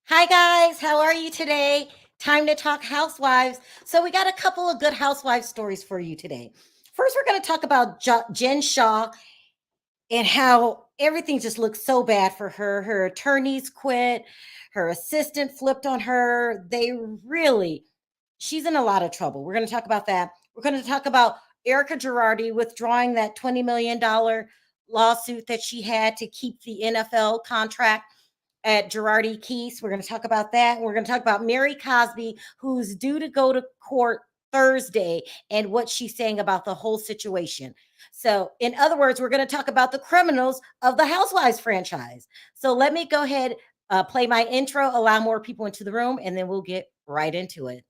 Hi, guys. How are you today? Time to talk housewives. So, we got a couple of good housewife stories for you today. First, we're going to talk about Jen Shaw and how everything just looks so bad for her. Her attorneys quit, her assistant flipped on her. She's in a lot of trouble. We're going to talk about that. We're going to talk about Erika Girardi withdrawing that $20 million lawsuit that she had to keep the NFL contract at Girardi Keese. We're going to talk about that. We're going to talk about Mary Cosby, who's due to go to court Thursday, and what she's saying about the whole situation. So, in other words, we're going to talk about the criminals of the Housewives franchise. So, let me go ahead, play my intro, allow more people into the room, and then we'll get right into it.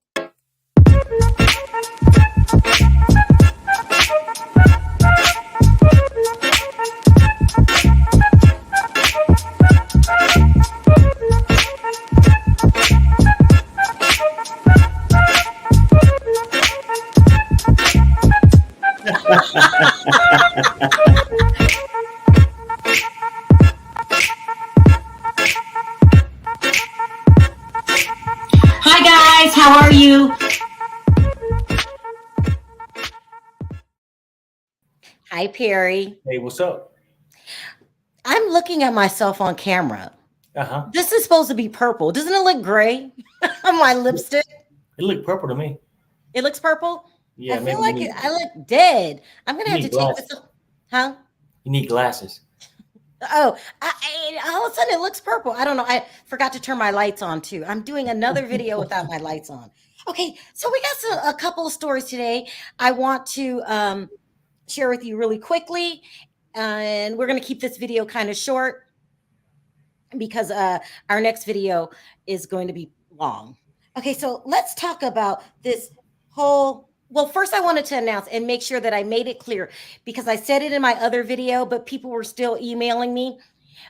Hi, guys. How are you? Hi, Perry. Hey, what's up? I'm looking at myself on camera. Uh-huh. This is supposed to be purple. Doesn't it look gray on my lipstick? It looked purple to me. It looks purple. I Yeah, feel maybe like I look dead. I'm gonna you have to need take glasses. this. Huh? You need glasses. Oh, all of a sudden it looks purple. I don't know. I forgot to turn my lights on too. I'm doing another video without my lights on. Okay, so we got a couple of stories today. I want to share with you really quickly, and we're gonna keep this video kind of short because our next video is going to be long. Okay, so let's talk about this whole. Well, first, I wanted to announce and make sure that I made it clear because I said it in my other video, but people were still emailing me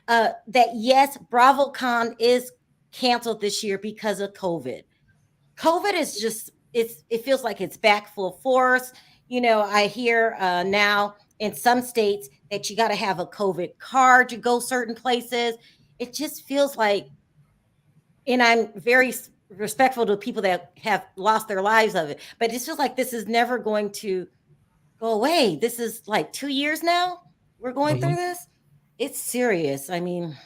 that yes, BravoCon is canceled this year because of COVID. COVID is just it feels like it's back full force. You know, I hear now in some states that you got to have a COVID card to go certain places. It just feels like, and I'm very respectful to people that have lost their lives of it, but it just feels like this is never going to go away. This is like 2 years now. We're going through Hmm. this. It's serious. I mean,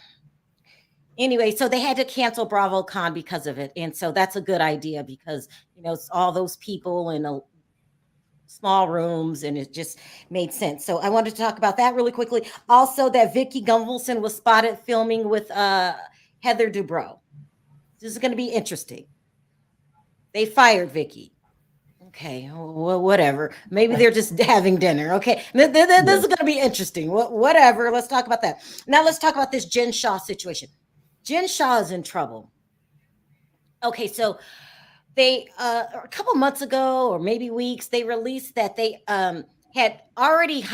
anyway, so they had to cancel BravoCon because of it, and so that's a good idea because it's all those people in a small rooms, and it just made sense. So I wanted to talk about that really quickly. Also, that Vicky Gunvalson was spotted filming with Heather Dubrow. This is going to be interesting. They fired Vicky. Okay, well, whatever. Maybe they're just having dinner. Okay, this Yeah. is going to be interesting. Whatever. Let's talk about that. Now, let's talk about this Jen Shaw situation. Jen Shaw is in trouble. Okay, so they a couple months ago, or maybe weeks, they released that they had already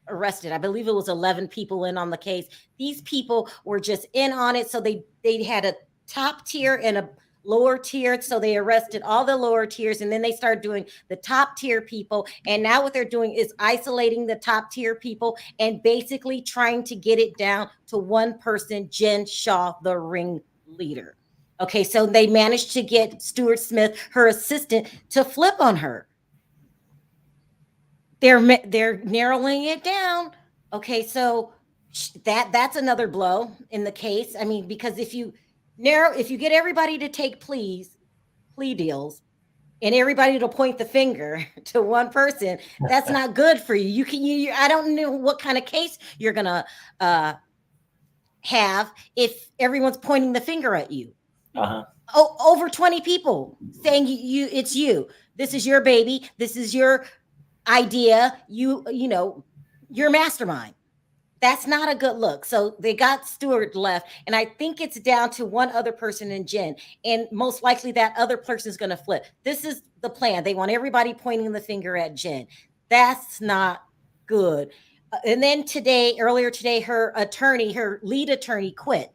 arrested. I believe it was 11 people in on the case. These people were just in on it, so they had a top tier and a lower tier. So they arrested all the lower tiers, and then they started doing the top tier people. And now what they're doing is isolating the top tier people and basically trying to get it down to one person, Jen Shaw, the ringleader. Okay, so they managed to get Stuart Smith, her assistant, to flip on her. They're narrowing it down. Okay, so that's another blow in the case. I mean, because if you get everybody to take plea deals, and everybody to point the finger to one person, that's not good for you. I don't know what kind of case you're gonna have if everyone's pointing the finger at you. Uh-huh. Over 20 people saying it's you. This is your baby. This is your idea. Your mastermind. That's not a good look. So they got Stewart left, and I think it's down to one other person in Jen, and most likely that other person is going to flip. This is the plan. They want everybody pointing the finger at Jen. That's not good. And then earlier today, her lead attorney quit.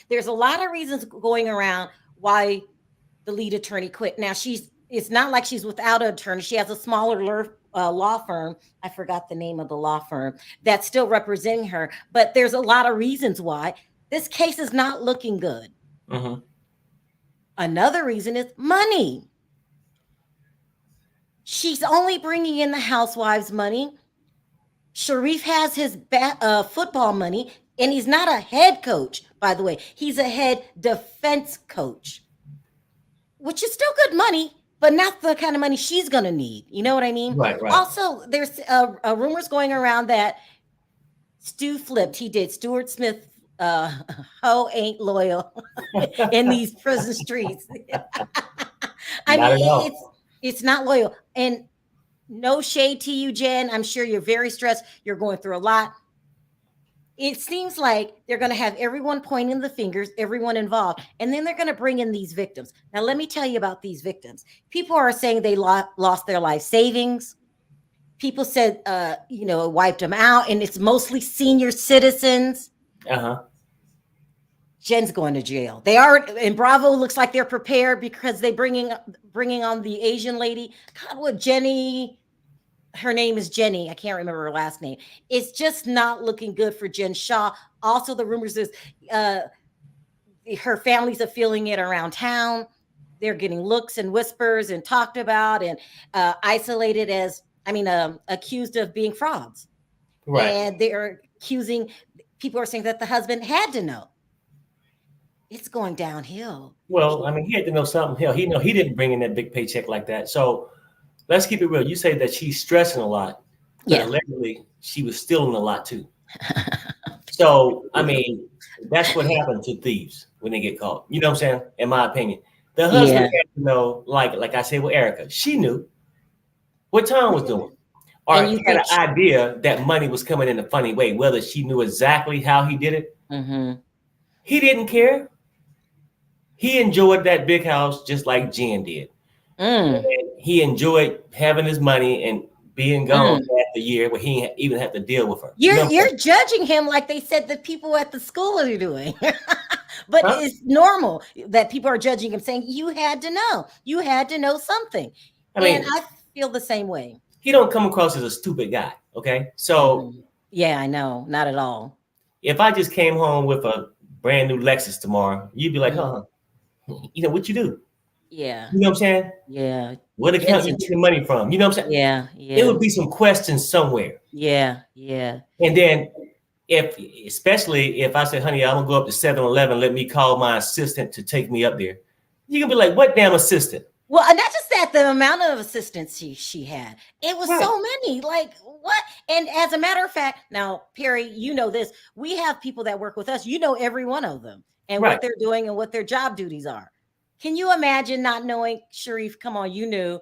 There's a lot of reasons going around why the lead attorney quit. Now it's not like she's without an attorney. She has a smaller law firm. I forgot the name of the law firm that's still representing her, but there's a lot of reasons why this case is not looking good. Mm-hmm. Another reason is money. She's only bringing in the housewives' money. Sharrieff has his football money, and he's not a head coach, by the way. He's a head defense coach, which is still good money, but not the kind of money she's going to need. You know what I mean? Right, right. Also, there's rumors going around that Stu flipped. He did. Stuart Smith, ho ain't loyal in these prison streets. I Not mean, at all. it's not loyal. And no shade to you, Jen. I'm sure you're very stressed. You're going through a lot. It seems like they're going to have everyone pointing the fingers, everyone involved, and then they're going to bring in these victims. Now, let me tell you about these victims. People are saying they lost their life savings. People said, it wiped them out, and it's mostly senior citizens. Uh-huh. Jen's going to jail. They are, and Bravo looks like they're prepared because they bringing on the Asian lady. God, what Jenny? Her name is Jenny. I can't remember her last name. It's just not looking good for Jen Shah. Also, the rumors is her family's are feeling it around town. They're getting looks and whispers and talked about and isolated as, accused of being frauds. Right. And they're accusing, people are saying that the husband had to know. It's going downhill. Well, he had to know something. Hell, he didn't bring in that big paycheck like that. So let's keep it real. You say that she's stressing a lot. Yeah. Allegedly, she was stealing a lot too. So, that's what happened to thieves when they get caught. You know what I'm saying? In my opinion. The husband had to know, like I said with Erika, she knew what Tom was doing. Or he had an idea that money was coming in a funny way, whether she knew exactly how he did it. Mm-hmm. He didn't care. He enjoyed that big house just like Jen did. And he enjoyed having his money and being gone after a year where he even had to deal with her. You're judging him like they said that people at the school are doing. But it's normal that people are judging him, saying you had to know. You had to know something. And I feel the same way. He don't come across as a stupid guy, okay? So yeah, I know. Not at all. If I just came home with a brand new Lexus tomorrow, you'd be like, what you do? Yeah. You know what I'm saying? Yeah. What account you get the money from? You know what I'm saying? Yeah. It would be some questions somewhere. Yeah. Yeah. And then especially if I said, honey, I'm gonna go up to 7-Eleven, let me call my assistant to take me up there. You can be like, what damn assistant? Well, and not just that, the amount of assistants she had. It was so many. Like, what? And as a matter of fact, now, Perry, you know this. We have people that work with us. You know every one of them and what they're doing and what their job duties are. Can you imagine not knowing? Sharrieff, come on, you knew.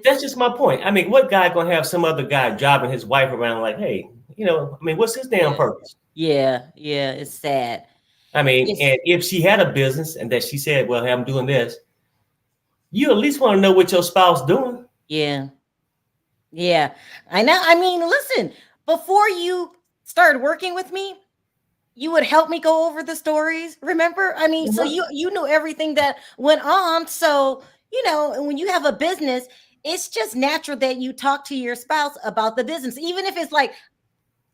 That's just my point. What guy gonna have some other guy driving his wife around like, hey, what's his damn purpose? Yeah, it's sad. And if she had a business and that she said, well, hey, I'm doing this, you at least want to know what your spouse doing. Yeah. I know. Listen, before you started working with me, you would help me go over the stories. Remember? So you knew everything that went on. So, when you have a business, it's just natural that you talk to your spouse about the business, even if it's like,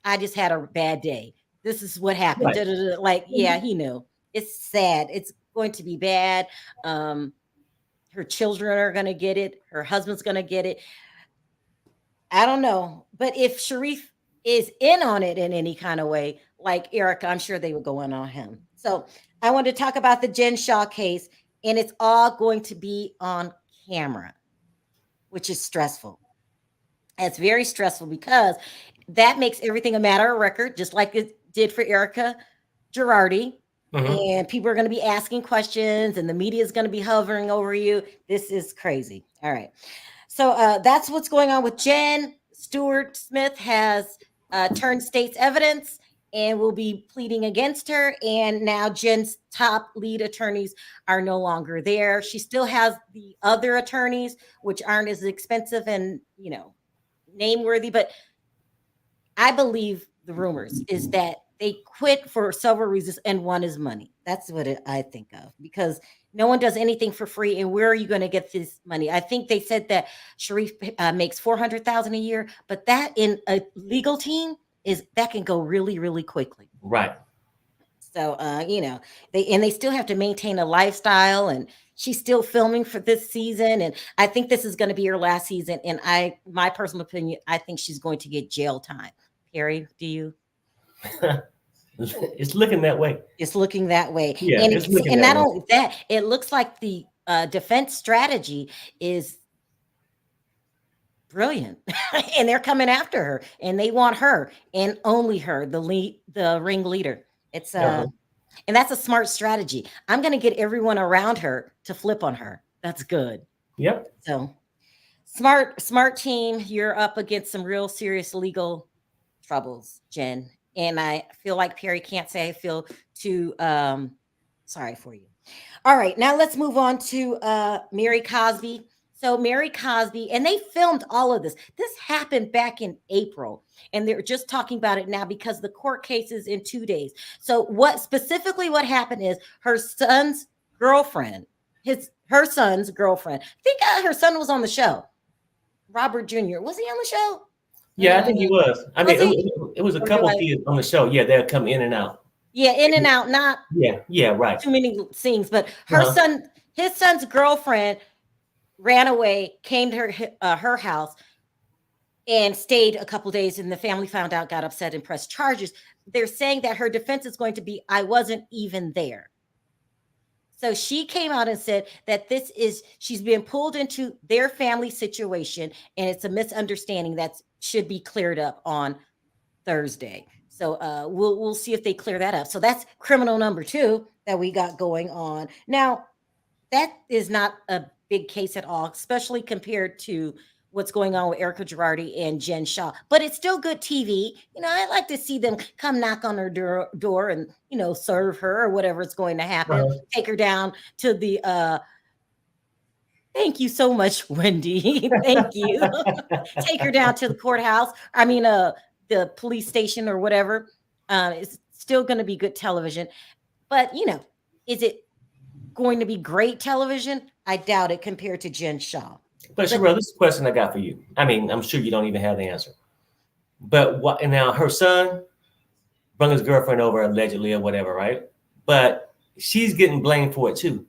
I just had a bad day. This is what happened. Right. Like, yeah, he knew. It's sad. It's going to be bad. Her children are going to get it. Her husband's going to get it. I don't know. But if Sharrieff is in on it in any kind of way, like Erika, I'm sure they would go in on him. So I want to talk about the Jen Shah case, and it's all going to be on camera, which is stressful. It's very stressful because that makes everything a matter of record, just like it did for Erika Girardi. And people are going to be asking questions and the media is going to be hovering over you. This is crazy. All right. So that's what's going on with Jen. Stuart Smith has turned state's evidence and will be pleading against her. And now Jen's top lead attorneys are no longer there. She still has the other attorneys, which aren't as expensive and, name-worthy. But I believe the rumors is that they quit for several reasons, and one is money. That's what I think of, because no one does anything for free. And where are you going to get this money? I think they said that Sharrieff makes $400,000 a year, but that in a legal team that can go really, really quickly. Right. So, they still have to maintain a lifestyle, and she's still filming for this season. And I think this is going to be her last season. And my personal opinion, I think she's going to get jail time. Perry, do you? It's looking that way. It's looking that way. Yeah, And not only that, it looks like the defense strategy is brilliant. And they're coming after her, and they want her and only her, the ringleader. It's and that's a smart strategy. I'm going to get everyone around her to flip on her. That's good. Yep. So smart team. You're up against some real serious legal troubles, Jen. And I feel like Perry can't say I feel too sorry for you. All right, now let's move on to Mary Cosby. So Mary Cosby, and they filmed all of this. This happened back in April, and they're just talking about it now because the court case is in 2 days. So what happened is her son's girlfriend, her son's girlfriend. I think her son was on the show. Robert Jr. Was he on the show? Yeah, I think he was. I mean, it was a couple of kids on the show. Yeah, they'll come in and out. Yeah, in and out, not right. too many scenes. But his son's girlfriend ran away, came to her house, and stayed a couple days. And the family found out, got upset, and pressed charges. They're saying that her defense is going to be, I wasn't even there. So she came out and said that she's being pulled into their family situation, and it's a misunderstanding that should be cleared up on Thursday. So we'll see if they clear that up. So that's criminal number 2 that we got going on. Now, that is not a big case at all, especially compared to what's going on with Erika Girardi and Jen Shah. But it's still good TV. I like to see them come knock on her door and, serve her or whatever is going to happen. Take her down to the thank you so much, Wendy. Thank you. Take her down to the courthouse. I mean, the police station or whatever. It's still going to be good television. But, is it going to be great television? I doubt it compared to Jen Shah. But Sharrell, this is a question I got for you. I mean, I'm sure you don't even have the answer. But and now her son brought his girlfriend over allegedly or whatever, right? But she's getting blamed for it too.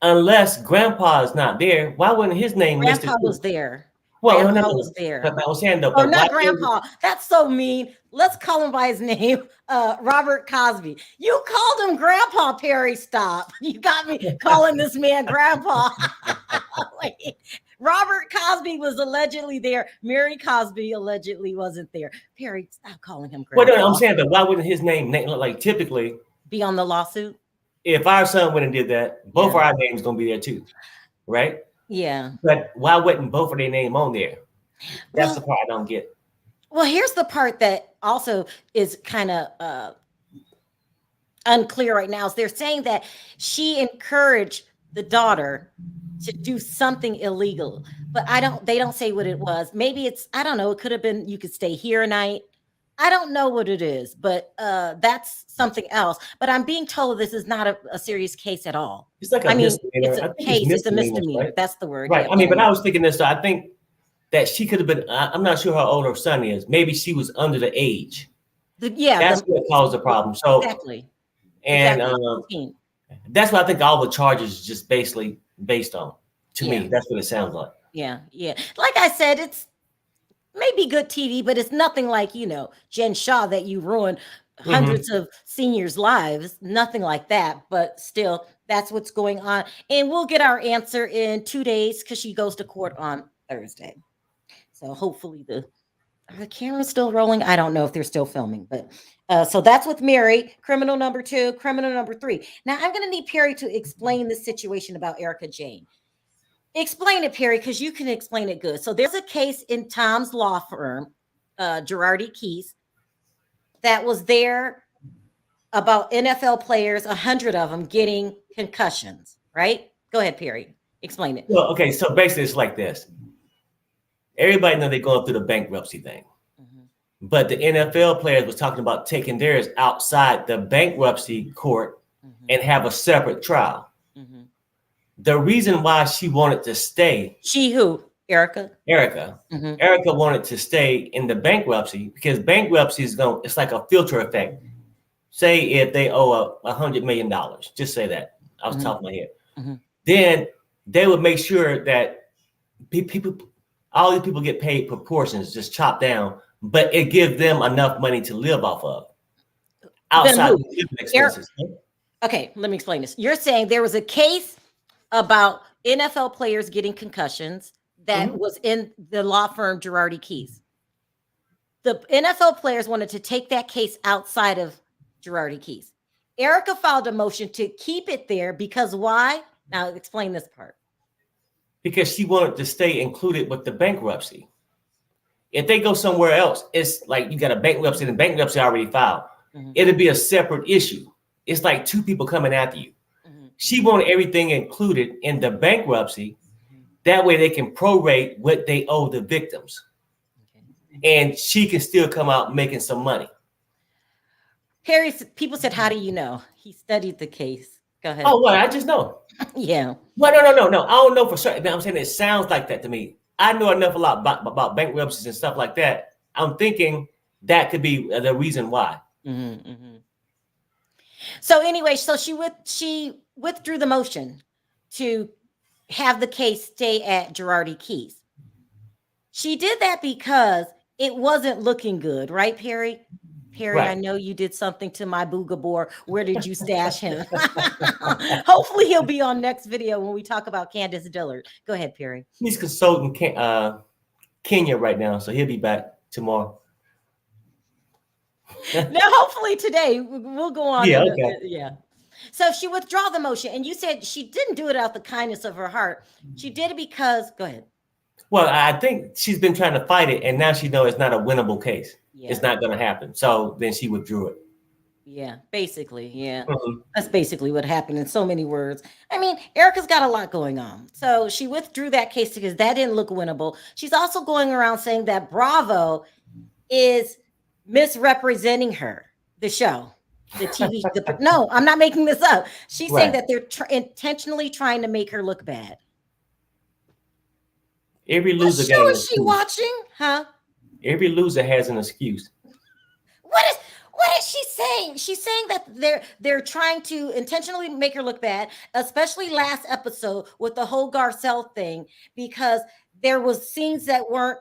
Unless Grandpa is not there, why wasn't his name listed? Grandpa was there. Well, Grandpa was there. But I was saying though, or not Grandpa. That's so mean. Let's call him by his name, Robert Cosby. You called him Grandpa, Perry. Stop. You got me calling this man Grandpa. Robert Cosby was allegedly there. Mary Cosby allegedly wasn't there. Perry, stop calling him Grandpa. Well, I'm saying, but why wouldn't his name typically be on the lawsuit? If our son went and did that, both of our names gonna be there too, right? Yeah. But why wouldn't both of their name on there? That's the part I don't get. Well, here's the part that also is kind of unclear right now. Is they're saying that she encouraged the daughter to do something illegal, but they don't say what it was. Maybe I don't know. It could have been, you could stay here a night. I don't know what it is, but that's something else. But I'm being told this is not a serious case at all. It's like it's a case. It's a misdemeanor. Right? That's the word. Right. Yeah, I mean, but I was thinking this. So I think that she could have been. I'm not sure how old her son is. Maybe she was under the age. That's what caused the problem. So exactly. And that's what I think all the charges is just basically based on. To me, that's what it sounds like. Yeah. Like I said, it's maybe good TV, but it's nothing like, Jen Shah that you ruined hundreds of seniors' lives. Nothing like that. But still, that's what's going on. And we'll get our answer in 2 days because she goes to court on Thursday. So hopefully the camera's still rolling. I don't know if they're still filming, but so that's with Mary, criminal number 2, criminal number 3. Now I'm going to need Perry to explain the situation about Erika Jayne. Explain it, Perry, because you can explain it good. So there's a case in Tom's law firm, Girardi Keys, that was there about NFL players, 100 of them getting concussions, right? Go ahead, Perry. Explain it. Well, okay, so basically it's like this. Everybody knows they're going through the bankruptcy thing. But the NFL players was talking about taking theirs outside the bankruptcy court and have a separate trial. The reason why she wanted to stay. She who? Erika? Erika. Erika wanted to stay in the bankruptcy because bankruptcy it's like a filter effect. say if they owe $100 million, just say that off the top of my head, then they would make sure that people, all these people get paid proportions, just chopped down, but it gives them enough money to live off of outside the living expenses. Okay, let me explain this. You're saying there was a case about NFL players getting concussions that was in the law firm Girardi Keys. The NFL players wanted to take that case outside of Girardi Keys. Erika filed a motion to keep it there because why? Now explain this part. Because she wanted to stay included with the bankruptcy. If they go somewhere else, it's like you got a bankruptcy and bankruptcy already filed. It'll be a separate issue. It's like two people coming after you. She wanted everything included in the bankruptcy. That way they can prorate what they owe the victims. And she can still come out making some money. Harry, people said, how do you know? He studied the case. Go ahead. Oh, well, I just know. Yeah. Well, no. I don't know for certain. I'm saying it sounds like that to me. I know enough a lot about bankruptcies and stuff like that. I'm thinking that could be the reason why. So anyway, so she withdrew the motion to have the case stay at Girardi Keys. She did that because it wasn't looking good, right, Perry? Perry, right. I know you did something to my boogabor. Where did you stash him? Hopefully he'll be on next video when we talk about Candace Dillard. Go ahead, Perry. He's consulting Kenya right now, so he'll be back tomorrow. Now, hopefully today we'll go on. Yeah, okay. Yeah. So she withdrew the motion, and you said she didn't do it out the kindness of her heart. She did it because, go ahead. Well, I think she's been trying to fight it, and now she knows it's not a winnable case. Yeah. It's not going to happen. So then she withdrew it. Yeah, basically. Yeah. That's basically what happened in so many words. I mean, Erika's got a lot going on. So she withdrew that case because that didn't look winnable. She's also going around saying that Bravo is misrepresenting her, the show, the TV. No, I'm not making this up. She's saying that they're intentionally trying to make her look bad. Every loser show is she watching? Huh? Every loser has an excuse. What is she saying? She's saying that they're trying to intentionally make her look bad, especially last episode with the whole Garcelle thing, because there was scenes that weren't.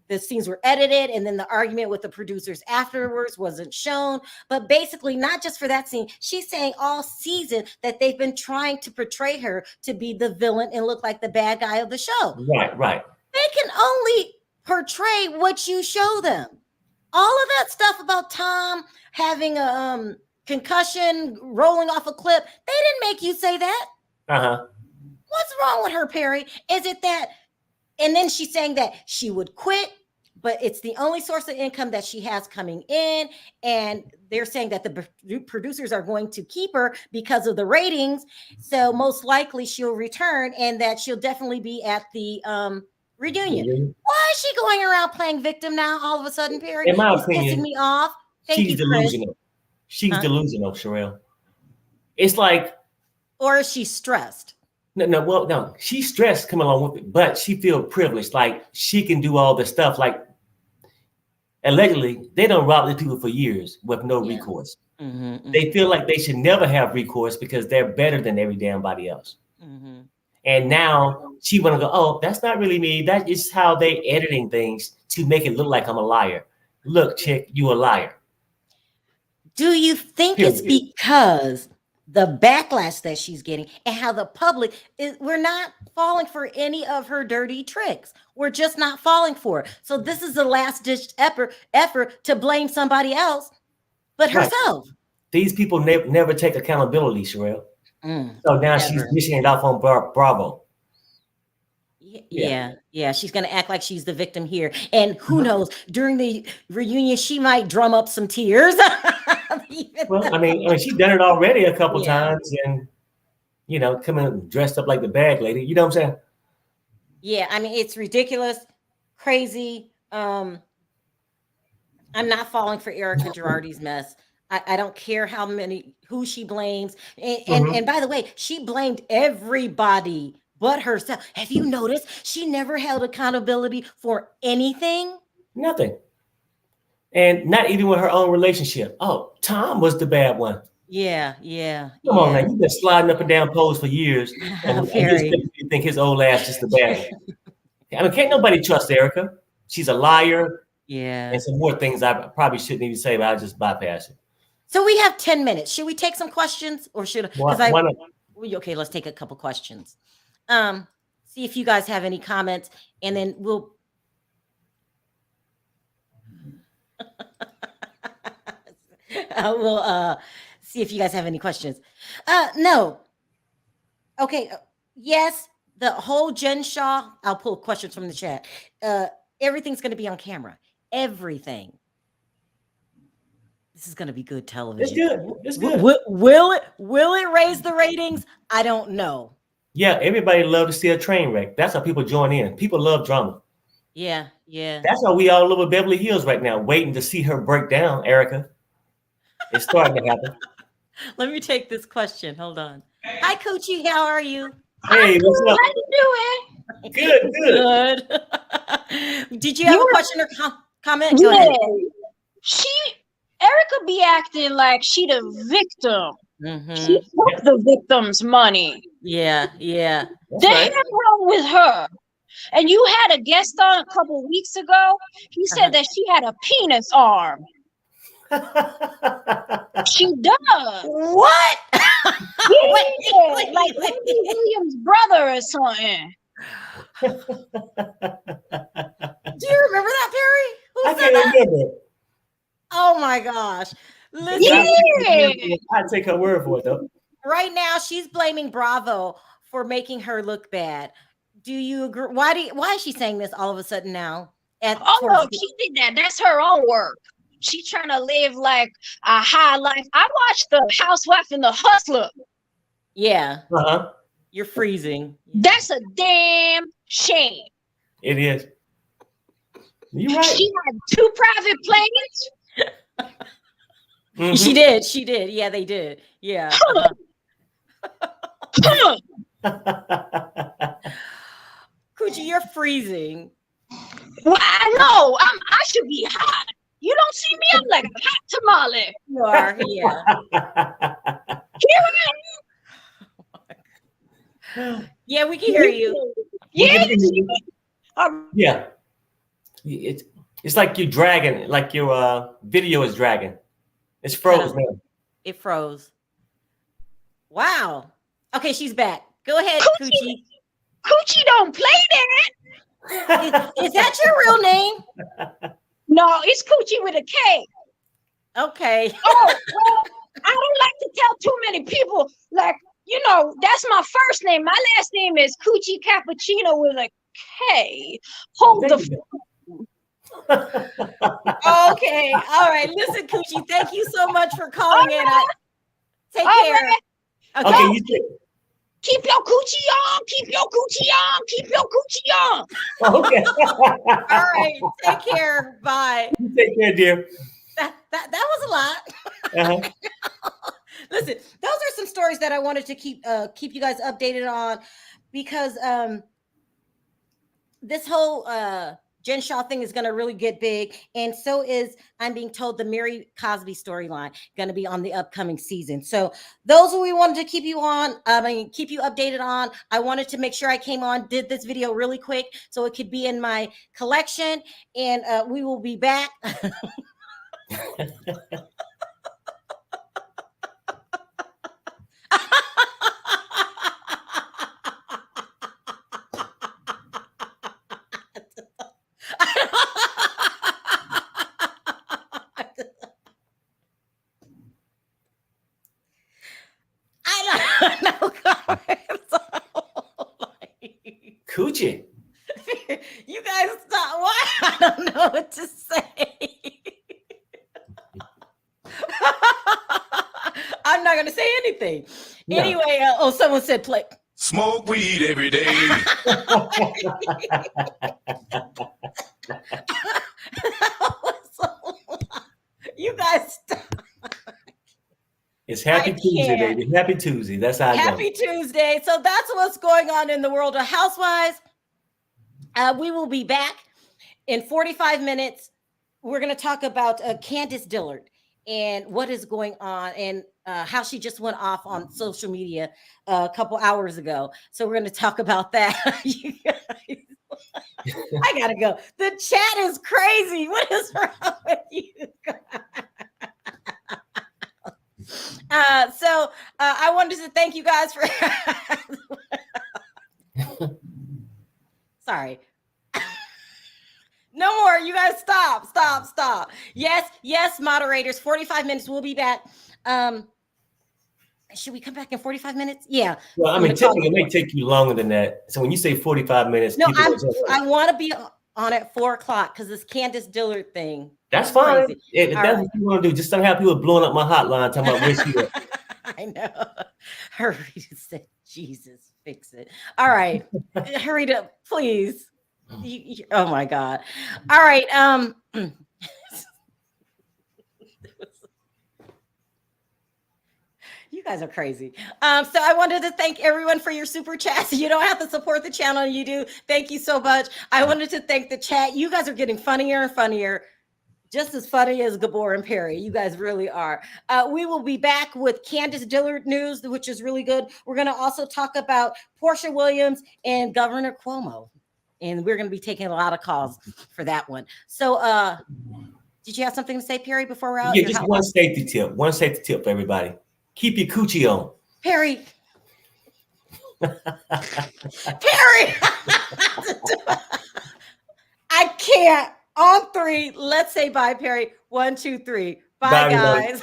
The scenes were edited, and then the argument with the producers afterwards wasn't shown. But basically, not just for that scene, she's saying all season that they've been trying to portray her to be the villain and look like the bad guy of the show. Right. They can only portray what you show them. All of that stuff about Tom having a concussion, rolling off a cliff, they didn't make you say that. What's wrong with her, Perry? Is it that? And then she's saying that she would quit, but it's the only source of income that she has coming in. And they're saying that the producers are going to keep her because of the ratings. So most likely she'll return, and that she'll definitely be at the reunion. Why is she going around playing victim now all of a sudden, Perry? In my opinion, pissing me off. She's delusional. She's delusional, Sharrell. It's like, or is she stressed? No. She's stressed coming along with it, but she feels privileged. Like she can do all this stuff. Like allegedly, they don't rob the people for years with no recourse. They feel like they should never have recourse because they're better than every damn body else. And now she want to go, oh, that's not really me. That is how they editing things to make it look like I'm a liar. Look, chick, you a liar. Do you think it's because the backlash that she's getting and how the public is, we're not falling for any of her dirty tricks. We're just not falling for it. So this is the last ditch effort to blame somebody else but herself. These people never take accountability, Sharrell. So now she's dishing it off on Bravo. Yeah. She's going to act like she's the victim here. And who knows, during the reunion, she might drum up some tears. Well, I mean, she's done it already a couple times, and coming dressed up like the bag lady. You know what I'm saying? Yeah, I mean, it's ridiculous, crazy. I'm not falling for Erika Girardi's mess. I don't care who she blames. And by the way, she blamed everybody but herself. Have you noticed she never held accountability for anything? Nothing. and not even with her own relationship. Oh, Tom was the bad one. Yeah. Come on now, you've been sliding up and down poles for years, and Very. you think his old ass is the bad one. I mean, can't nobody trust Erika. She's a liar, Yeah. and some more things I probably shouldn't even say, but I'll just bypass it. So we have 10 minutes. Should we take some questions, or should Why not? okay, let's take a couple questions. See if you guys have any comments, and then we'll we'll see if you guys have any questions. No. Okay. Yes, the whole Jen Shaw. I'll pull questions from the chat. Everything's going to be on camera. Everything. This is going to be good television. It's good. Will it raise the ratings? I don't know. Yeah, everybody love to see a train wreck. That's how people join in. People love drama. Yeah. That's why we all over Beverly Hills right now, waiting to see her break down, Erika. It's starting to happen. Let me take this question. Hold on. Hi, Coochie. How are you? Hey, what's up? How you doing? Good. Did you have a question or comment? Go Yeah. ahead. Erika be acting like she the victim. Mm-hmm. She took the victim's money. Yeah. They ain't wrong with her. And you had a guest on a couple weeks ago. He said that she had a penis arm. She does. What? Yeah, like Wendy Williams' brother or something. Do you remember that, Perry? Who I said can't that? remember. Oh my gosh. Listen, Yeah. I take her word for it though. right now she's blaming Bravo for making her look bad. Do you agree? Why is she saying this all of a sudden now? Oh no, she did that. That's her own work. She's trying to live like a high life. I watched The Housewife and The Hustler. Yeah. Uh-huh. You're freezing. That's a damn shame. It is. You're right. She had 2 private planes. Mhm. She did. Yeah, they did. Yeah. Coochie, you're freezing. Well, I know. I should be hot. You don't see me? I'm like a hot tamale. You are. Yeah. Here I Yeah, we can hear you. am. Yeah. It's like you're dragging, like your video is dragging. It's froze now. It froze. Wow. Okay, she's back. Go ahead, Coochie. Coochie don't play that. Is that your real name? No, it's Coochie with a K. Okay. Oh, well, I don't like to tell too many people. Like, you know, that's my first name. My last name is Coochie Cappuccino with a K. Hold the. Okay. All right. Listen, Coochie, thank you so much for calling in. Take care. Right. Okay, you take. Keep your coochie on. Keep your coochie on. Keep your coochie on. Okay. All right. Take care. Bye. You take care, dear. That was a lot. Uh-huh. Listen, those are some stories that I wanted to keep you guys updated on, because this whole Jen Shaw thing is going to really get big, and so is, I'm being told, the Mary Cosby storyline going to be on the upcoming season. So those are we wanted to keep you on. Keep you updated on. I wanted to make sure I came on, did this video really quick so it could be in my collection, and we will be back. Coochie. You guys stop. Why? I don't know what to say. I'm not going to say anything. No. Anyway, someone said play. Smoke weed every day. You guys stop. It's Happy Tuesday, baby. Happy Tuesday. That's how I go. Happy Tuesday. So that's what's going on in the world of Housewives. We will be back in 45 minutes we're going to talk about Candace Dillard and what is going on, and how she just went off on social media a couple hours ago. So we're going to talk about that. You guys, I gotta go. The chat is crazy. What is wrong with you? I wanted to thank you guys for. Sorry. No more. You guys stop. Yes, moderators. 45 minutes. We'll be back. Should we come back in 45 minutes? Yeah. Well, I mean, typically it may take you longer than that. So when you say 45 minutes, no, I want to be on at 4:00 because this Candace Dillard thing. That's fine. If that's what you want to do, just don't have people blowing up my hotline talking about where she is. I know. Harita said, Jesus, fix it. All right. Harita, please. Oh my God. All right. You guys are crazy. So I wanted to thank everyone for your super chats. You don't have to support the channel. You do. Thank you so much. I wanted to thank the chat. You guys are getting funnier and funnier. Just as funny as Gabor and Perry. You guys really are. We will be back with Candace Dillard news, which is really good. We're going to also talk about Portia Williams and Governor Cuomo. And we're going to be taking a lot of calls for that one. So did you have something to say, Perry, before we're out? Yeah, just one safety tip. One safety tip for everybody. Keep your coochie on. Perry. Perry. I can't. On 3, let's say bye, Perry. 1, 2, 3. Bye, guys.